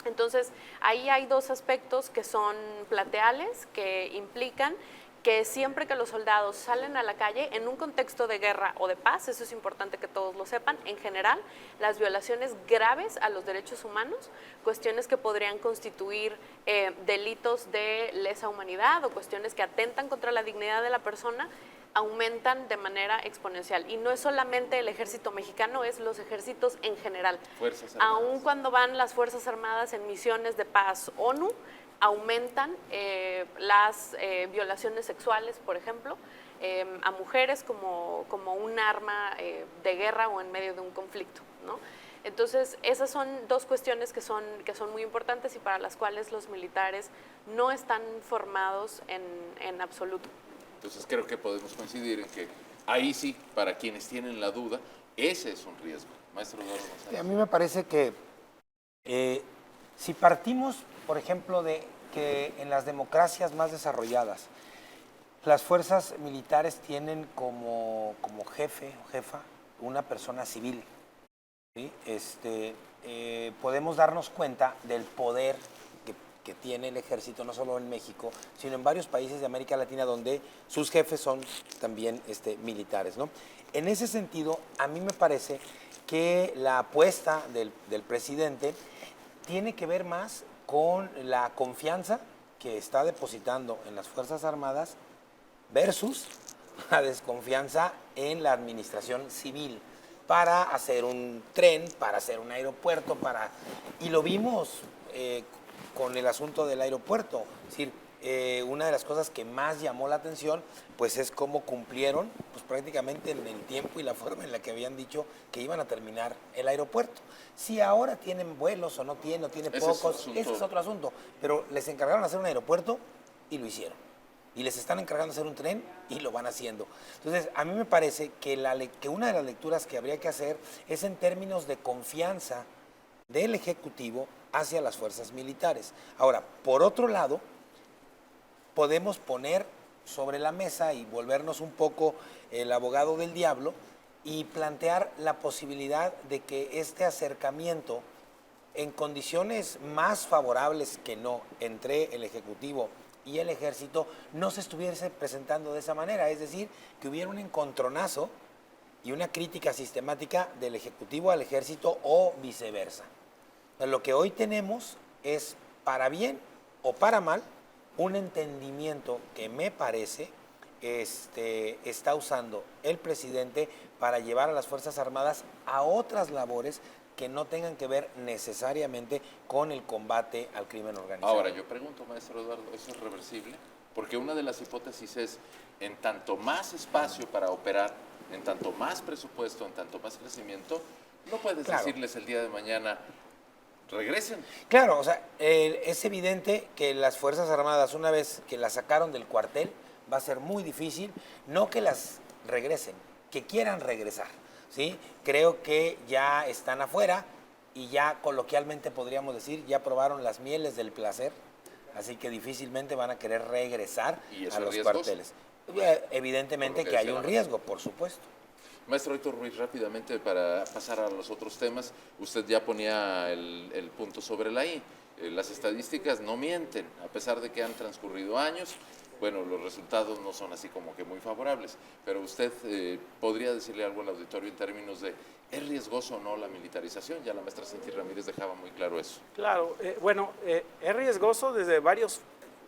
[SPEAKER 3] Entonces, ahí hay dos aspectos que son plateales, que implican que siempre que los soldados salen a la calle en un contexto de guerra o de paz, eso es importante que todos lo sepan, en general, las violaciones graves a los derechos humanos, cuestiones que podrían constituir delitos de lesa humanidad o cuestiones que atentan contra la dignidad de la persona, aumentan de manera exponencial. Y no es solamente el ejército mexicano, es los ejércitos en general. Fuerzas Armadas. Aun cuando van las Fuerzas Armadas en misiones de paz ONU, aumentan las violaciones sexuales, por ejemplo, a mujeres como un arma de guerra o en medio de un conflicto, ¿no? Entonces, esas son dos cuestiones que son muy importantes y para las cuales los militares no están formados en absoluto.
[SPEAKER 1] Entonces, creo que podemos coincidir en que ahí sí, para quienes tienen la duda, ese es un riesgo. Maestro Eduardo González.
[SPEAKER 5] A mí me parece que si partimos, por ejemplo, de que en las democracias más desarrolladas las fuerzas militares tienen como jefe o jefa una persona civil, ¿sí? Podemos darnos cuenta del poder que tiene el ejército, no solo en México, sino en varios países de América Latina donde sus jefes son también militares, ¿no? En ese sentido, a mí me parece que la apuesta del presidente tiene que ver más con la confianza que está depositando en las Fuerzas Armadas versus la desconfianza en la administración civil. para hacer un tren, para hacer un aeropuerto, y lo vimos con el asunto del aeropuerto. Es decir, una de las cosas que más llamó la atención pues es cómo cumplieron pues prácticamente en el tiempo y la forma en la que habían dicho que iban a terminar el aeropuerto. Si ahora tienen vuelos o no tiene pocos, ese es otro asunto, pero les encargaron hacer un aeropuerto y lo hicieron. Y les están encargando hacer un tren y lo van haciendo. Entonces, a mí me parece que una de las lecturas que habría que hacer es en términos de confianza del Ejecutivo hacia las fuerzas militares. Ahora, por otro lado, podemos poner sobre la mesa y volvernos un poco el abogado del diablo y plantear la posibilidad de que este acercamiento en condiciones más favorables que no entre el Ejecutivo y el Ejército no se estuviese presentando de esa manera, es decir, que hubiera un encontronazo y una crítica sistemática del Ejecutivo al Ejército o viceversa. Lo que hoy tenemos es, para bien o para mal, un entendimiento que me parece está usando el presidente para llevar a las Fuerzas Armadas a otras labores que no tengan que ver necesariamente con el combate al crimen organizado.
[SPEAKER 1] Ahora, yo pregunto, maestro Eduardo, ¿eso es reversible? Porque una de las hipótesis es, en tanto más espacio para operar, en tanto más presupuesto, en tanto más crecimiento, no puedes decirles el día de mañana, regresen.
[SPEAKER 5] Claro, o sea, es evidente que las Fuerzas Armadas, una vez que las sacaron del cuartel, va a ser muy difícil, no que las regresen, que quieran regresar, ¿sí? Creo que ya están afuera y ya coloquialmente podríamos decir, ya probaron las mieles del placer, así que difícilmente van a querer regresar a los cuarteles. Evidentemente que hay un riesgo, por supuesto.
[SPEAKER 1] Maestro Héctor Ruiz, rápidamente para pasar a los otros temas, usted ya ponía el punto sobre la I. Las estadísticas no mienten, a pesar de que han transcurrido años, bueno, los resultados no son así como que muy favorables, pero usted podría decirle algo al auditorio en términos de, ¿es riesgoso o no la militarización? Ya la maestra Cinti Ramírez dejaba muy claro eso.
[SPEAKER 4] Claro, es riesgoso desde varios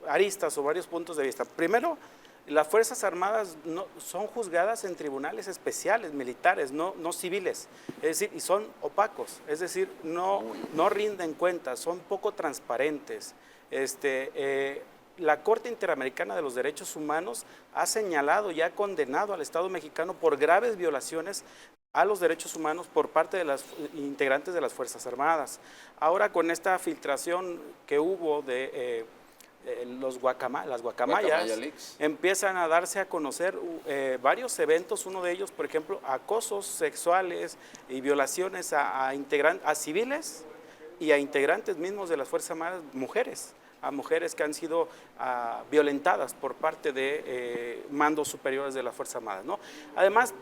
[SPEAKER 4] aristas o varios puntos de vista. Primero, las Fuerzas Armadas son juzgadas en tribunales especiales, militares, no civiles, es decir, y son opacos, es decir, no rinden cuentas, son poco transparentes. La Corte Interamericana de los Derechos Humanos ha señalado y ha condenado al Estado mexicano por graves violaciones a los derechos humanos por parte de las integrantes de las Fuerzas Armadas. Ahora, con esta filtración que hubo de las guacamayas, empiezan a darse a conocer varios eventos, uno de ellos, por ejemplo, acosos sexuales y violaciones a civiles y a integrantes mismos de las Fuerzas Armadas, a mujeres que han sido violentadas por parte de mandos superiores de las Fuerzas Armadas, ¿no? Además,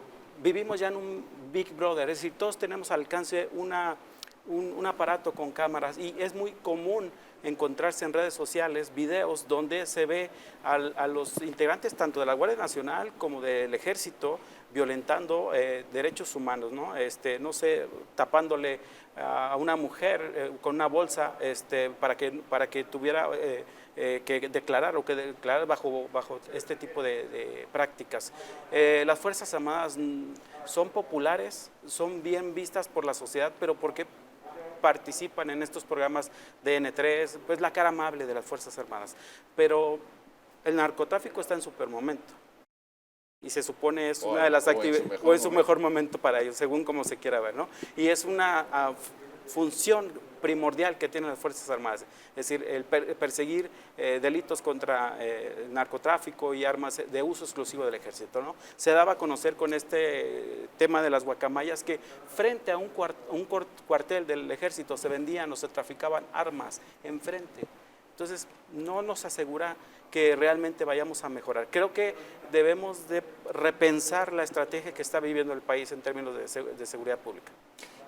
[SPEAKER 4] vivimos ya en un Big Brother, es decir, todos tenemos al alcance un aparato con cámaras y es muy común encontrarse en redes sociales videos donde se ve a los integrantes tanto de la Guardia Nacional como del Ejército violentando derechos humanos, ¿no? No sé, tapándole a una mujer con una bolsa para que tuviera que declarar bajo este tipo de prácticas. Las Fuerzas Armadas son populares, son bien vistas por la sociedad, pero ¿por qué participan en estos programas de N3? Pues la cara amable de las Fuerzas Armadas, pero el narcotráfico está en su peor momento y se supone es una de las actividades, o en su mejor momento para ellos, según como se quiera ver, ¿no? Y es una función primordial que tienen las Fuerzas Armadas, es decir, el perseguir delitos contra el narcotráfico y armas de uso exclusivo del Ejército, ¿no? Se daba a conocer con este tema de las guacamayas que frente a un cuartel del Ejército se vendían o se traficaban armas enfrente. Entonces, no nos asegura que realmente vayamos a mejorar. Creo que debemos de repensar la estrategia que está viviendo el país en términos de seguridad pública.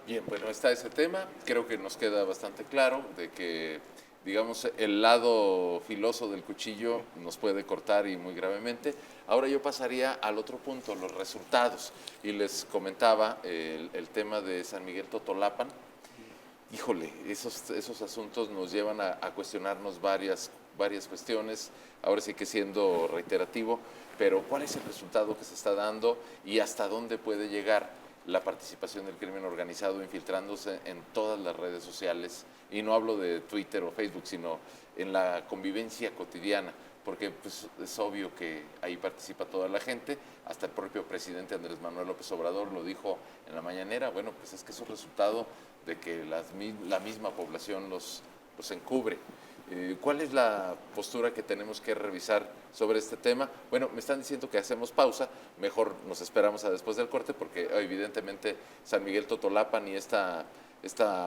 [SPEAKER 1] Bien, bueno, está ese tema. Creo que nos queda bastante claro de que, digamos, el lado filoso del cuchillo nos puede cortar y muy gravemente. Ahora yo pasaría al otro punto, los resultados. Y les comentaba el tema de San Miguel Totolapan. Híjole, esos asuntos nos llevan a cuestionarnos varias cuestiones, ahora sí que siendo reiterativo, pero ¿cuál es el resultado que se está dando y hasta dónde puede llegar? la participación del crimen organizado infiltrándose en todas las redes sociales, y no hablo de Twitter o Facebook, sino en la convivencia cotidiana, porque pues, es obvio que ahí participa toda la gente, hasta el propio presidente Andrés Manuel López Obrador lo dijo en la mañanera. Bueno, pues es que es un resultado de que la misma población los encubre. ¿Cuál es la postura que tenemos que revisar sobre este tema? Bueno, me están diciendo que hacemos pausa, mejor nos esperamos a después del corte, porque evidentemente San Miguel Totolapan y esta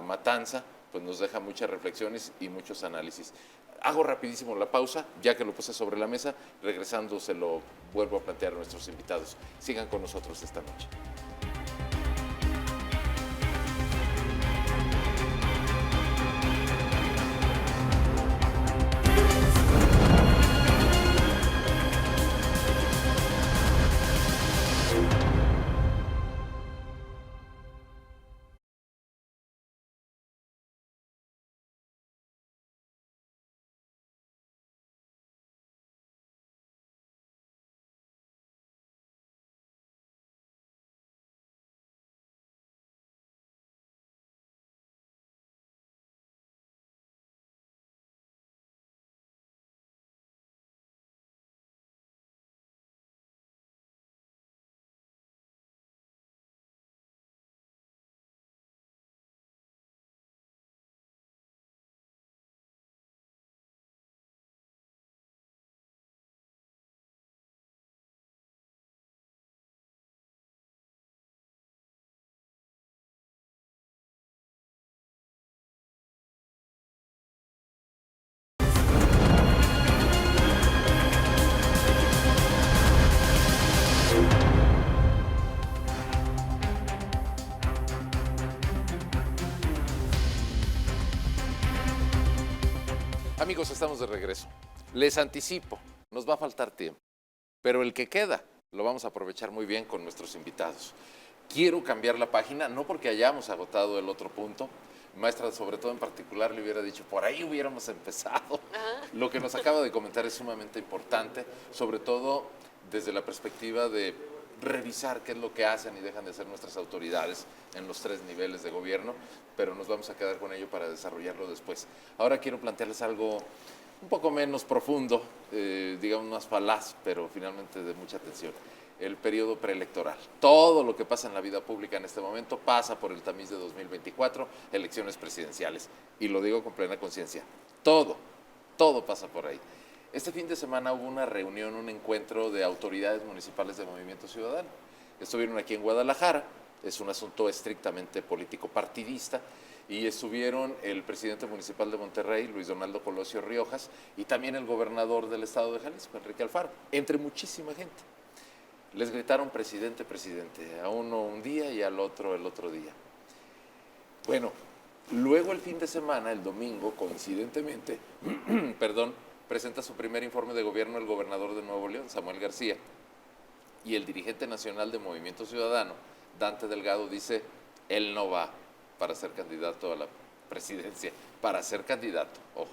[SPEAKER 1] matanza pues nos deja muchas reflexiones y muchos análisis. Hago rapidísimo la pausa, ya que lo puse sobre la mesa, regresando se lo vuelvo a plantear a nuestros invitados. Sigan con nosotros esta noche. Amigos, estamos de regreso. Les anticipo, nos va a faltar tiempo, pero el que queda lo vamos a aprovechar muy bien con nuestros invitados. Quiero cambiar la página, no porque hayamos agotado el otro punto. Maestra, sobre todo en particular, le hubiera dicho, por ahí hubiéramos empezado. Lo que nos acaba de comentar es sumamente importante, sobre todo desde la perspectiva de revisar qué es lo que hacen y dejan de hacer nuestras autoridades en los 3 niveles de gobierno, pero nos vamos a quedar con ello para desarrollarlo después. Ahora quiero plantearles algo un poco menos profundo, digamos más falaz, pero finalmente de mucha atención. El periodo preelectoral. Todo lo que pasa en la vida pública en este momento pasa por el tamiz de 2024, elecciones presidenciales. Y lo digo con plena conciencia. Todo pasa por ahí. Este fin de semana hubo una reunión, un encuentro de autoridades municipales de Movimiento Ciudadano. Estuvieron aquí en Guadalajara, es un asunto estrictamente político partidista, y estuvieron el presidente municipal de Monterrey, Luis Donaldo Colosio Riojas, y también el gobernador del estado de Jalisco, Enrique Alfaro, entre muchísima gente. Les gritaron presidente, presidente, a uno un día y al otro el otro día. Bueno, luego el fin de semana, el domingo, coincidentemente, presenta su primer informe de gobierno el gobernador de Nuevo León, Samuel García, y el dirigente nacional de Movimiento Ciudadano, Dante Delgado, dice, él no va para ser candidato a la presidencia, para ser candidato, ojo.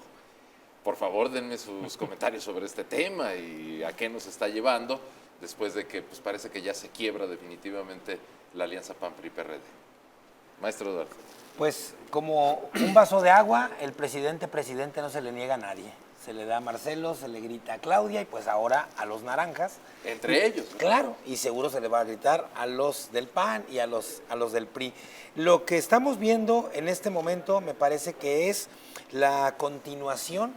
[SPEAKER 1] Por favor, denme sus comentarios sobre este tema y a qué nos está llevando, después de que pues, parece que ya se quiebra definitivamente la alianza PAN-PRI-PRD. Maestro Eduardo.
[SPEAKER 5] Pues como un vaso de agua, el presidente no se le niega a nadie. Se le da a Marcelo, se le grita a Claudia y pues ahora a los naranjas.
[SPEAKER 1] Entre ellos, ¿no?
[SPEAKER 5] Claro, y seguro se le va a gritar a los del PAN y a los del PRI. Lo que estamos viendo en este momento me parece que es la continuación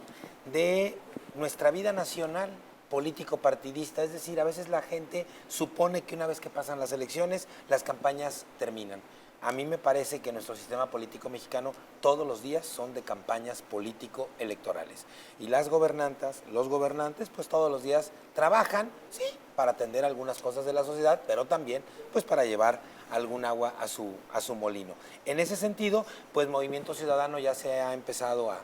[SPEAKER 5] de nuestra vida nacional político-partidista, es decir, a veces la gente supone que una vez que pasan las elecciones, las campañas terminan. A mí me parece que nuestro sistema político mexicano todos los días son de campañas político-electorales. Y las gobernantas, los gobernantes, pues todos los días trabajan, sí, para atender algunas cosas de la sociedad, pero también pues para llevar algún agua a su molino. En ese sentido, pues Movimiento Ciudadano ya se ha empezado a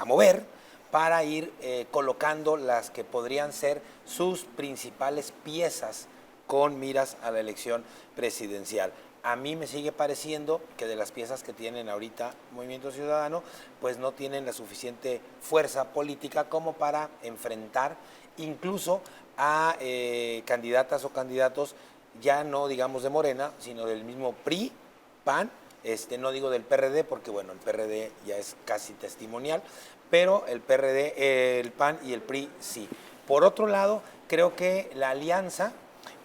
[SPEAKER 5] mover para ir colocando las que podrían ser sus principales piezas con miras a la elección presidencial. A mí me sigue pareciendo que de las piezas que tienen ahorita Movimiento Ciudadano, pues no tienen la suficiente fuerza política como para enfrentar incluso a candidatas o candidatos ya no digamos de Morena, sino del mismo PRI, PAN, no digo del PRD, porque bueno, el PRD ya es casi testimonial, pero el PRD, el PAN y el PRI sí. Por otro lado, creo que la alianza,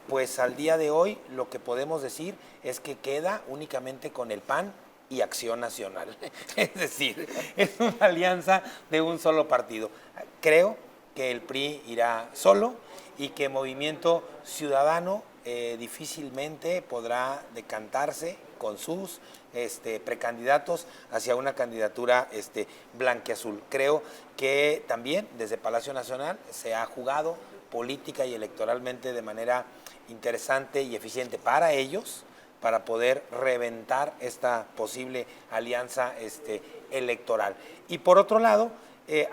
[SPEAKER 5] pues al día de hoy lo que podemos decir es que queda únicamente con el PAN y Acción Nacional. Es decir, es una alianza de un solo partido. Creo que el PRI irá solo y que Movimiento Ciudadano difícilmente podrá decantarse con sus precandidatos hacia una candidatura blanquiazul. Creo que también desde Palacio Nacional se ha jugado política y electoralmente de manera interesante y eficiente para ellos, para poder reventar esta posible alianza electoral. Y por otro lado,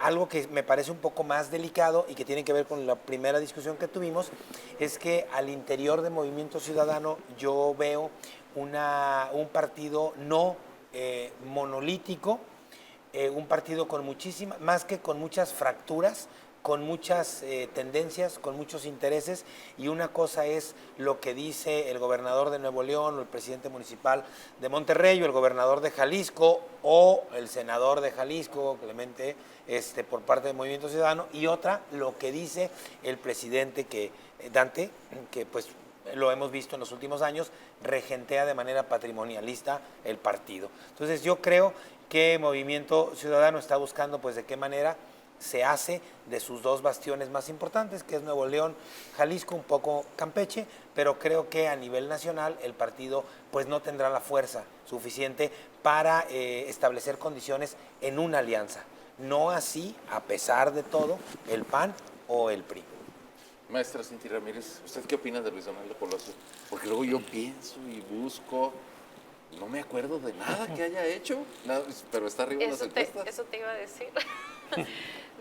[SPEAKER 5] algo que me parece un poco más delicado y que tiene que ver con la primera discusión que tuvimos, es que al interior de Movimiento Ciudadano yo veo un partido no monolítico, un partido con muchísimas, más que con muchas fracturas, con muchas tendencias, con muchos intereses, y una cosa es lo que dice el gobernador de Nuevo León o el presidente municipal de Monterrey o el gobernador de Jalisco o el senador de Jalisco, Clemente, por parte del Movimiento Ciudadano, y otra lo que dice el presidente Dante, que pues lo hemos visto en los últimos años, regentea de manera patrimonialista el partido. Entonces yo creo que Movimiento Ciudadano está buscando pues de qué manera se hace de sus dos bastiones más importantes, que es Nuevo León, Jalisco, un poco Campeche, pero creo que a nivel nacional el partido pues no tendrá la fuerza suficiente para establecer condiciones en una alianza. No así, a pesar de todo, el PAN o el PRI.
[SPEAKER 1] Maestra Cinti Ramírez, ¿usted qué opina de Luis Donaldo Colosio? Porque luego yo pienso y busco, no me acuerdo de nada que haya hecho, pero está arriba en las encuestas.
[SPEAKER 3] Eso te iba a decir.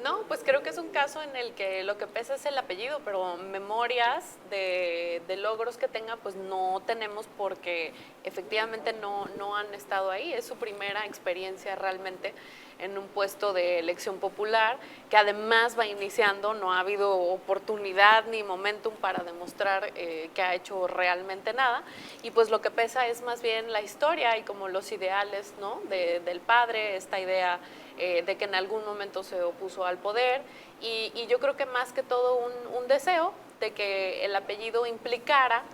[SPEAKER 3] No, pues creo que es un caso en el que lo que pesa es el apellido, pero memorias de logros que tenga, pues no tenemos porque efectivamente no han estado ahí. Es su primera experiencia realmente en un puesto de elección popular, que además va iniciando, no ha habido oportunidad ni momentum para demostrar que ha hecho realmente nada, y pues lo que pesa es más bien la historia y como los ideales, ¿no? del padre, esta idea de que en algún momento se opuso al poder, y yo creo que más que todo un deseo de que el apellido implicara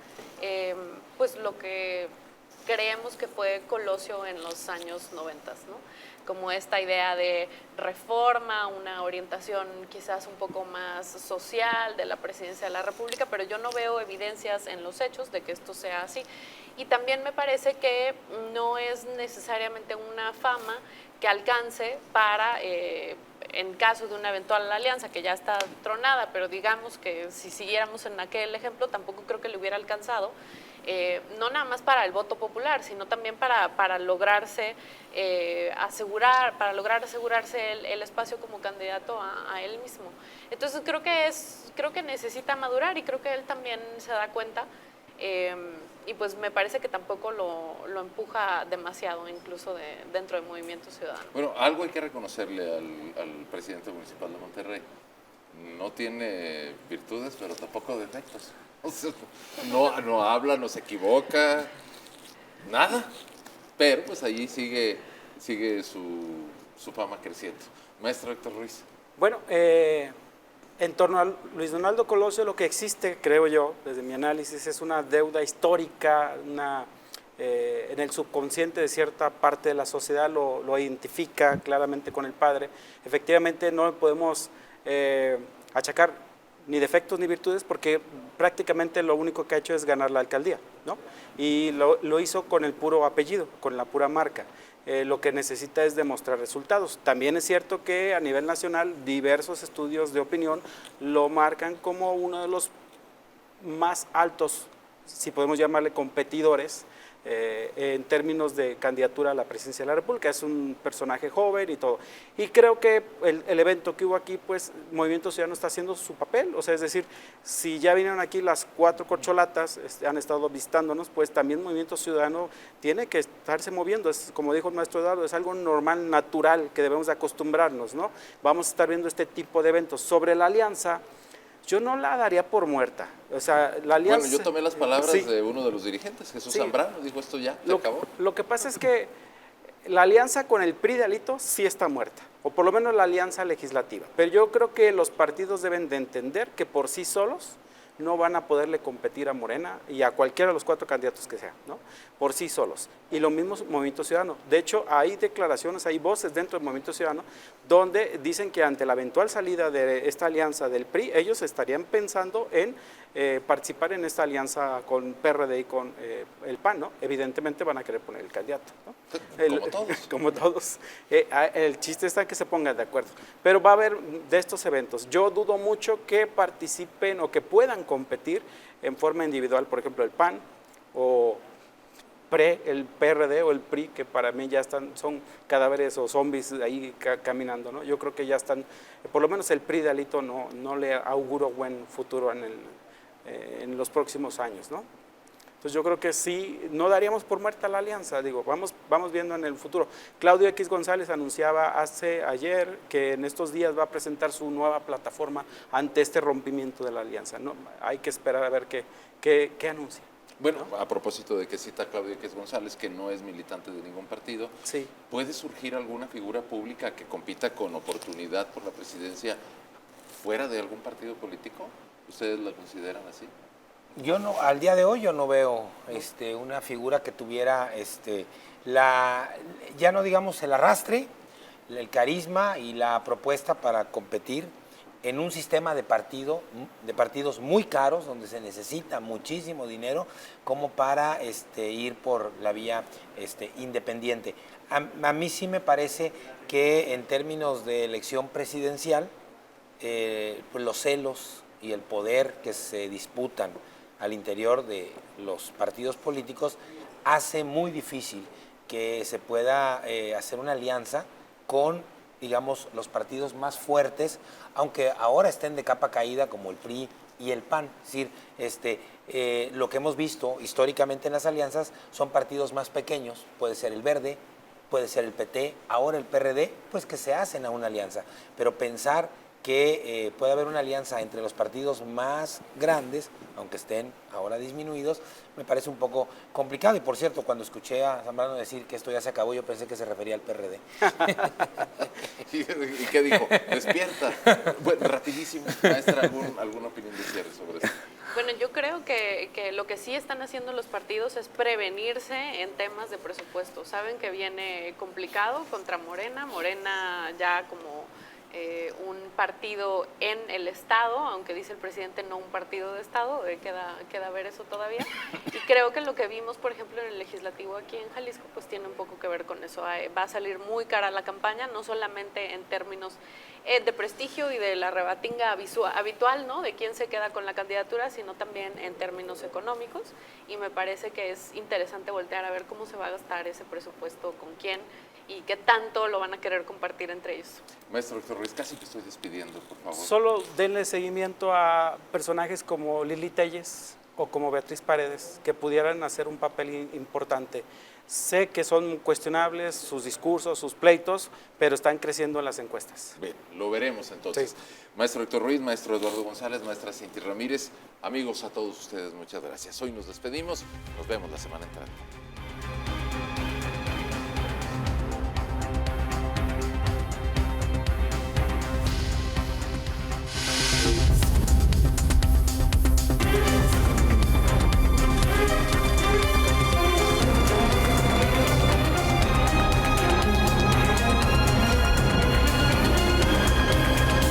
[SPEAKER 3] pues lo que creemos que fue Colosio en los años 90, ¿no? Como esta idea de reforma, una orientación quizás un poco más social de la presidencia de la República, pero yo no veo evidencias en los hechos de que esto sea así. Y también me parece que no es necesariamente una fama que alcance para, en caso de una eventual alianza que ya está tronada, pero digamos que si siguiéramos en aquel ejemplo, tampoco creo que le hubiera alcanzado, no nada más para el voto popular, sino también para lograrse lograr asegurarse el espacio como candidato a él mismo. Entonces creo que necesita madurar y creo que él también se da cuenta. Y pues me parece que tampoco lo empuja demasiado, incluso dentro del Movimiento Ciudadano.
[SPEAKER 1] Bueno, algo hay que reconocerle al presidente municipal de Monterrey. No tiene virtudes, pero tampoco defectos. O sea, no habla, no se equivoca, nada. Pero pues allí sigue su fama creciendo. Maestro Héctor Ruiz.
[SPEAKER 4] Bueno, en torno a Luis Donaldo Colosio, lo que existe, creo yo, desde mi análisis, es una deuda histórica, en el subconsciente de cierta parte de la sociedad lo identifica claramente con el padre. Efectivamente no podemos achacar ni defectos ni virtudes porque prácticamente lo único que ha hecho es ganar la alcaldía, ¿no? Y lo hizo con el puro apellido, con la pura marca. Lo que necesita es demostrar resultados. También es cierto que a nivel nacional diversos estudios de opinión lo marcan como uno de los más altos, si podemos llamarle competidores, en términos de candidatura a la presidencia de la República. Es un personaje joven y todo. Y creo que el evento que hubo aquí, pues Movimiento Ciudadano está haciendo su papel. O sea, es decir, si ya vinieron aquí las 4 corcholatas, han estado visitándonos, pues también Movimiento Ciudadano tiene que estarse moviendo. Es, como dijo el maestro Eduardo, es algo normal, natural, que debemos de acostumbrarnos, ¿no? Vamos a estar viendo este tipo de eventos. Sobre la alianza, Yo no la daría por muerta. O sea, la alianza...
[SPEAKER 1] Bueno, yo tomé las palabras
[SPEAKER 4] Sí.
[SPEAKER 1] de uno de los dirigentes, Jesús
[SPEAKER 4] Sí.
[SPEAKER 1] Zambrano, dijo esto ya, se acabó.
[SPEAKER 4] Lo que pasa es que la alianza con el PRI de Alito sí está muerta, o por lo menos la alianza legislativa. Pero yo creo que los partidos deben de entender que por sí solos no van a poderle competir a Morena y a cualquiera de los 4 candidatos que sean, ¿no? Por sí solos. Y lo mismo Movimiento Ciudadano. De hecho, hay declaraciones, hay voces dentro del Movimiento Ciudadano donde dicen que ante la eventual salida de esta alianza del PRI, ellos estarían pensando en participar en esta alianza con PRD y con el PAN, ¿no? Evidentemente van a querer poner el candidato, ¿no?
[SPEAKER 1] Como todos.
[SPEAKER 4] Como todos. El chiste está en que se pongan de acuerdo. Pero va a haber de estos eventos. Yo dudo mucho que participen o que puedan competir en forma individual, por ejemplo, el PAN o el PRD o el PRI, que para mí ya son cadáveres o zombies ahí caminando, ¿no? Yo creo que ya están, por lo menos el PRI de Alito no le auguro buen futuro en los próximos años, ¿no? Entonces yo creo que sí, no daríamos por muerta la alianza, digo, vamos viendo en el futuro. Claudio X González anunciaba ayer que en estos días va a presentar su nueva plataforma ante este rompimiento de la alianza, ¿no? Hay que esperar a ver qué anuncia.
[SPEAKER 1] Bueno, a propósito de que cita Claudio X González, que no es militante de ningún partido,
[SPEAKER 4] Sí.
[SPEAKER 1] ¿puede surgir alguna figura pública que compita con oportunidad por la presidencia fuera de algún partido político? ¿Ustedes la consideran así?
[SPEAKER 5] Yo no, al día de hoy yo no veo una figura que tuviera ya no digamos el arrastre, el carisma y la propuesta para competir en un sistema de partidos muy caros, donde se necesita muchísimo dinero, como para ir por la vía independiente. A mí sí me parece que en términos de elección presidencial, pues los celos y el poder que se disputan al interior de los partidos políticos hace muy difícil que se pueda hacer una alianza con, digamos, los partidos más fuertes, aunque ahora estén de capa caída como el PRI y el PAN. Es decir, lo que hemos visto históricamente en las alianzas son partidos más pequeños, puede ser el Verde, puede ser el PT, ahora el PRD, pues que se hacen a una alianza. Pero pensar que puede haber una alianza entre los partidos más grandes, aunque estén ahora disminuidos, me parece un poco complicado. Y por cierto, cuando escuché a Zambrano decir que esto ya se acabó, yo pensé que se refería al PRD.
[SPEAKER 1] ¿Y qué dijo? Despierta. Bueno, rapidísimo, maestra, ¿alguna opinión de cierre sobre esto?
[SPEAKER 3] Bueno, yo creo que lo que sí están haciendo los partidos es prevenirse en temas de presupuesto. Saben que viene complicado contra Morena. Morena ya como un partido en el Estado, aunque dice el presidente no un partido de Estado, queda ver eso todavía. Y creo que lo que vimos, por ejemplo, en el legislativo aquí en Jalisco, pues tiene un poco que ver con eso. Va a salir muy cara la campaña, no solamente en términos de prestigio y de la rebatinga habitual, ¿no? De quién se queda con la candidatura, sino también en términos económicos. Y me parece que es interesante voltear a ver cómo se va a gastar ese presupuesto, con quién y qué tanto lo van a querer compartir entre ellos.
[SPEAKER 1] Maestro Héctor Ruiz, casi que estoy despidiendo, por favor.
[SPEAKER 4] Solo denle seguimiento a personajes como Lili Telles o como Beatriz Paredes, que pudieran hacer un papel importante. Sé que son cuestionables sus discursos, sus pleitos, pero están creciendo en las encuestas.
[SPEAKER 1] Bien, lo veremos entonces.
[SPEAKER 4] Sí.
[SPEAKER 1] Maestro Héctor Ruiz, maestro Eduardo González, maestra Cinti Ramírez, amigos, a todos ustedes, muchas gracias. Hoy nos despedimos, nos vemos la semana entrante.